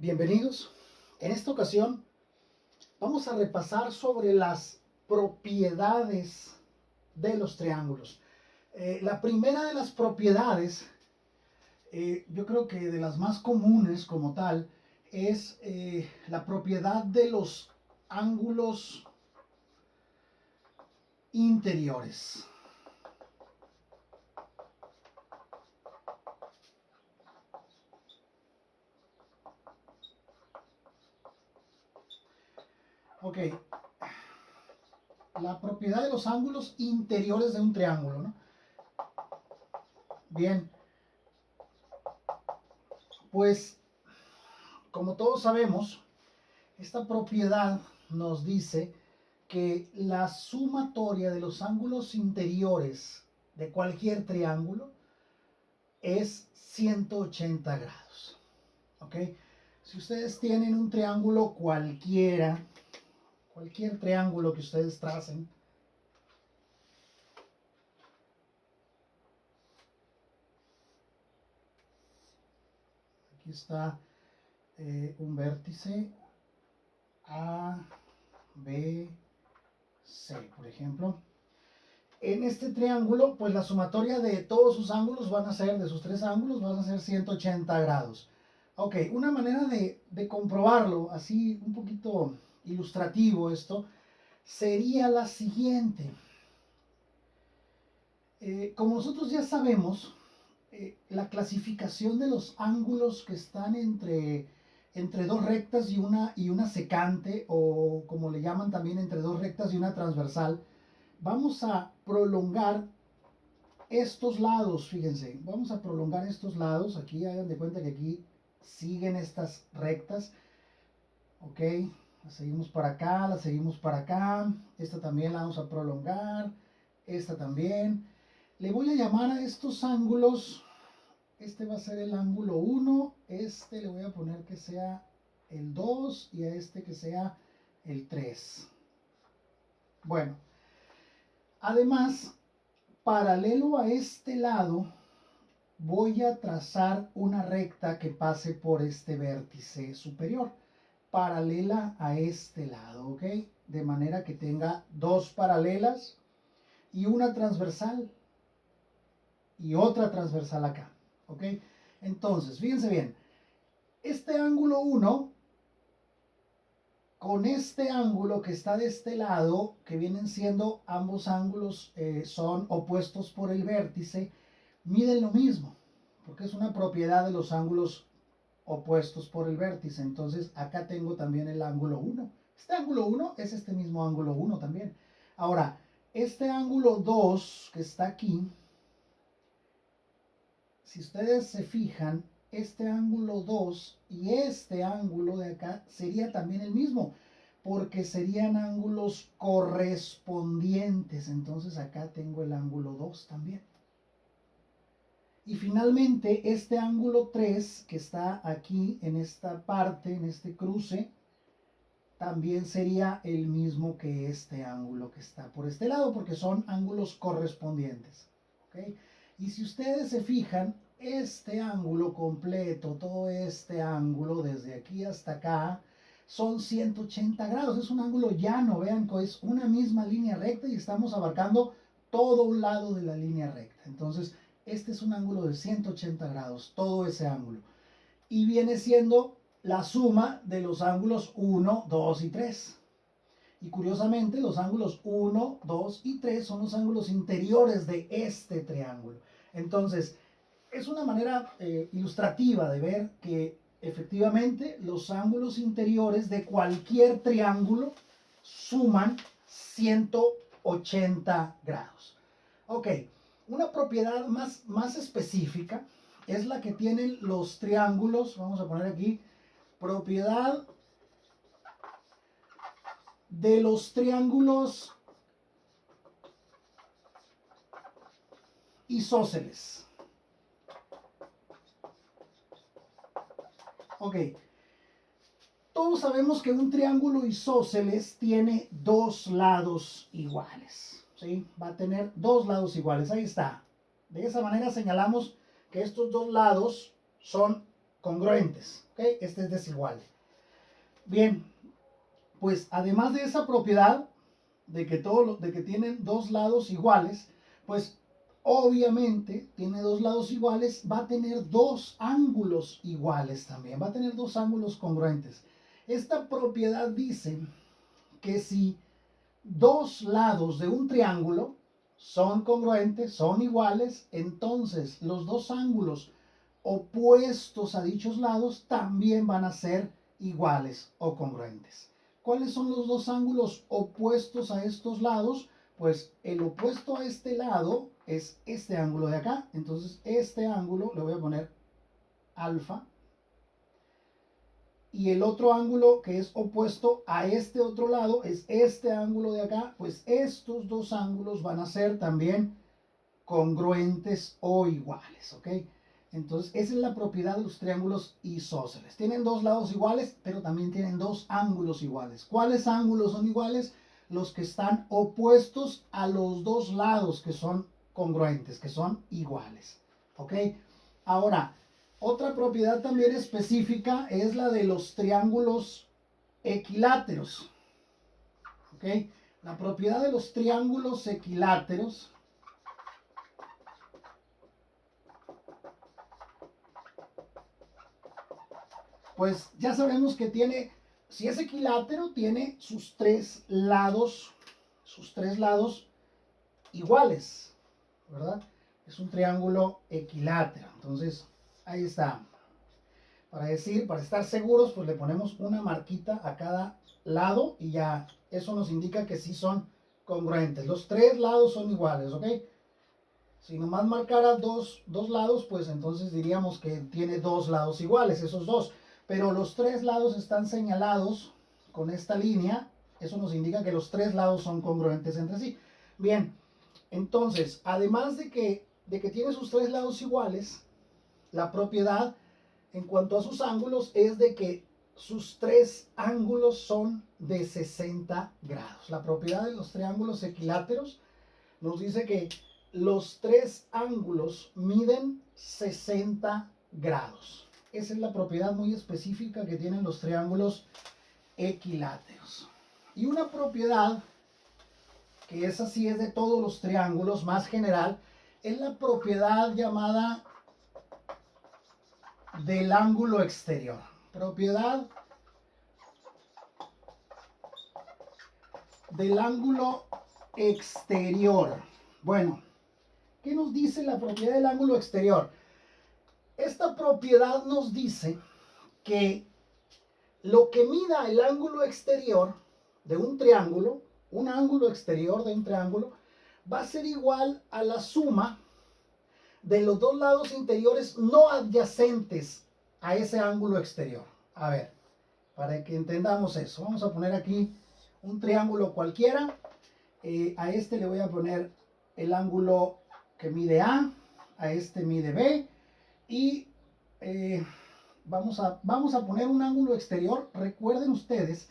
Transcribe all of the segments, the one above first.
Bienvenidos. En esta ocasión vamos a repasar sobre las propiedades de los triángulos. La primera de las propiedades, yo creo que de las más comunes como tal, es la propiedad de los ángulos interiores. Ok, la propiedad de los ángulos interiores de un triángulo, ¿no? Bien, pues como todos sabemos, esta propiedad nos dice que la sumatoria de los ángulos interiores de cualquier triángulo es 180 grados. ¿Ok? Si ustedes tienen un triángulo cualquiera, cualquier triángulo que ustedes tracen, aquí está un vértice A, B, C, por ejemplo. En este triángulo, pues la sumatoria de todos sus ángulos van a ser, de sus tres ángulos, van a ser 180 grados. Ok, una manera de comprobarlo, así un poquito ilustrativo esto, sería la siguiente. Como nosotros ya sabemos, la clasificación de los ángulos que están entre dos rectas y una secante, o como le llaman también entre dos rectas y una transversal, vamos a prolongar estos lados, fíjense, vamos a prolongar estos lados, aquí hagan de cuenta que aquí siguen estas rectas, ok, la seguimos para acá, la seguimos para acá, esta también la vamos a prolongar, esta también. Le voy a llamar a estos ángulos, este va a ser el ángulo 1, este le voy a poner que sea el 2 y a este que sea el 3. Bueno, además, paralelo a este lado, voy a trazar una recta que pase por este vértice superior, paralela a este lado, ¿ok? De manera que tenga dos paralelas y una transversal y otra transversal acá, ¿ok? Entonces, fíjense bien, este ángulo 1 con este ángulo que está de este lado, que vienen siendo ambos ángulos son opuestos por el vértice, miden lo mismo, porque es una propiedad de los ángulos opuestos por el vértice. Entonces acá tengo también el ángulo 1. Este ángulo 1 es este mismo ángulo 1 también. Ahora, este ángulo 2 que está aquí, si ustedes se fijan, este ángulo 2 y este ángulo de acá sería también el mismo, porque serían ángulos correspondientes. Entonces acá tengo el ángulo 2 también. Y finalmente este ángulo 3 que está aquí en esta parte, en este cruce, también sería el mismo que este ángulo que está por este lado, porque son ángulos correspondientes. ¿Okay? Y si ustedes se fijan, este ángulo completo, todo este ángulo desde aquí hasta acá, son 180 grados. Es un ángulo llano, vean que es una misma línea recta y estamos abarcando todo un lado de la línea recta. Entonces, este es un ángulo de 180 grados, todo ese ángulo. Y viene siendo la suma de los ángulos 1, 2 y 3. Y curiosamente, los ángulos 1, 2 y 3 son los ángulos interiores de este triángulo. Entonces, es una manera ilustrativa de ver que efectivamente los ángulos interiores de cualquier triángulo suman 180 grados. Ok, una propiedad más específica es la que tienen los triángulos. Vamos a poner aquí propiedad de los triángulos isósceles. Ok, todos sabemos que un triángulo isósceles tiene dos lados iguales, ¿sí? Va a tener dos lados iguales, ahí está. De esa manera señalamos que estos dos lados son congruentes, ¿ok? Este es desigual. Bien, pues además de esa propiedad de que tienen dos lados iguales, pues obviamente tiene dos lados iguales, va a tener dos ángulos iguales también, va a tener dos ángulos congruentes. Esta propiedad dice que si dos lados de un triángulo son congruentes, son iguales, entonces los dos ángulos opuestos a dichos lados también van a ser iguales o congruentes. ¿Cuáles son los dos ángulos opuestos a estos lados? Pues el opuesto a este lado es este ángulo de acá. Entonces este ángulo le voy a poner alfa. Y el otro ángulo que es opuesto a este otro lado es este ángulo de acá. Pues estos dos ángulos van a ser también congruentes o iguales, ¿ok? Entonces, esa es la propiedad de los triángulos isósceles. Tienen dos lados iguales, pero también tienen dos ángulos iguales. ¿Cuáles ángulos son iguales? Los que están opuestos a los dos lados que son congruentes, que son iguales. ¿Ok? Ahora, otra propiedad también específica es la de los triángulos equiláteros. ¿Ok? La propiedad de los triángulos equiláteros pues ya sabemos que tiene, si es equilátero, tiene sus tres lados iguales, ¿verdad? Es un triángulo equilátero. Entonces, ahí está. Para estar seguros, pues le ponemos una marquita a cada lado y ya eso nos indica que sí son congruentes. Los tres lados son iguales, ¿ok? Si nomás marcara dos lados, pues entonces diríamos que tiene dos lados iguales, esos dos. Pero los tres lados están señalados con esta línea. Eso nos indica que los tres lados son congruentes entre sí. Bien, entonces, además de que tiene sus tres lados iguales, la propiedad en cuanto a sus ángulos es de que sus tres ángulos son de 60 grados. La propiedad de los triángulos equiláteros nos dice que los tres ángulos miden 60 grados. Esa es la propiedad muy específica que tienen los triángulos equiláteros. Y una propiedad que esa sí es de todos los triángulos, más general, es la propiedad llamada del ángulo exterior. Propiedad del ángulo exterior. Bueno, ¿qué nos dice la propiedad del ángulo exterior? Esta propiedad nos dice que lo que mida el ángulo exterior de un triángulo, un ángulo exterior de un triángulo, va a ser igual a la suma de los dos lados interiores no adyacentes a ese ángulo exterior. A ver, para que entendamos eso, vamos a poner aquí un triángulo cualquiera. A este le voy a poner el ángulo que mide A este mide B. Y vamos a poner un ángulo exterior. Recuerden ustedes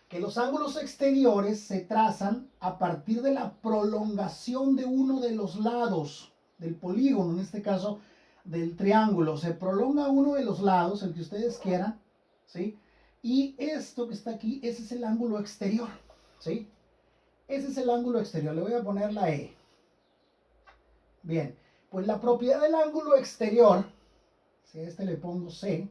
que los ángulos exteriores se trazan a partir de la prolongación de uno de los lados del polígono, en este caso del triángulo. Se prolonga uno de los lados, el que ustedes quieran, ¿sí? Y esto que está aquí, ese es el ángulo exterior, ¿sí? Ese es el ángulo exterior. Le voy a poner la E. Bien, pues la propiedad del ángulo exterior, si a este le pongo C,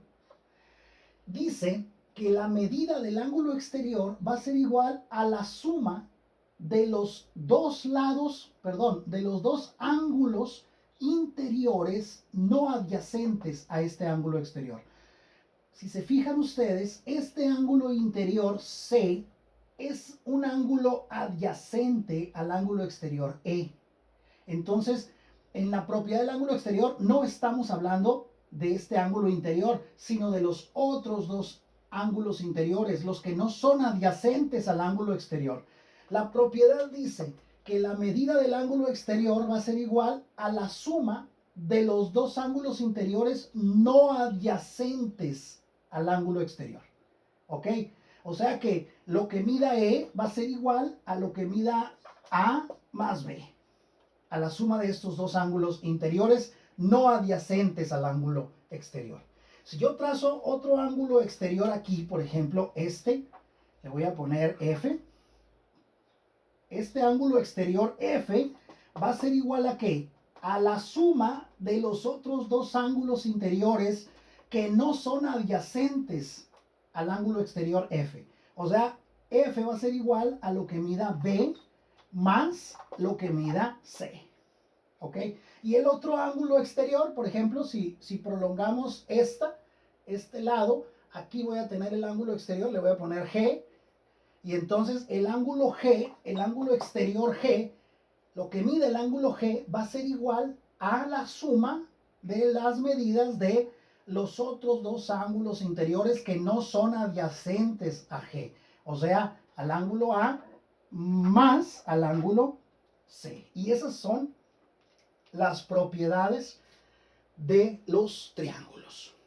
dice que la medida del ángulo exterior va a ser igual a la suma de los dos lados, perdón, de los dos ángulos interiores no adyacentes a este ángulo exterior. Si se fijan ustedes, este ángulo interior C es un ángulo adyacente al ángulo exterior E. Entonces, en la propiedad del ángulo exterior no estamos hablando de este ángulo interior, sino de los otros dos ángulos interiores, los que no son adyacentes al ángulo exterior. La propiedad dice que la medida del ángulo exterior va a ser igual a la suma de los dos ángulos interiores no adyacentes al ángulo exterior. ¿Ok? O sea que lo que mida E va a ser igual a lo que mida A más B, a la suma de estos dos ángulos interiores no adyacentes al ángulo exterior. Si yo trazo otro ángulo exterior aquí, por ejemplo, le voy a poner F. Este ángulo exterior F va a ser igual a ¿qué? A la suma de los otros dos ángulos interiores que no son adyacentes al ángulo exterior F. O sea, F va a ser igual a lo que mida B más lo que mida C. ¿Ok? Y el otro ángulo exterior, por ejemplo, si prolongamos este lado, aquí voy a tener el ángulo exterior, le voy a poner G. Y entonces el ángulo G, el ángulo exterior G, lo que mide el ángulo G va a ser igual a la suma de las medidas de los otros dos ángulos interiores que no son adyacentes a G. O sea, al ángulo A más al ángulo C. Y esas son las propiedades de los triángulos.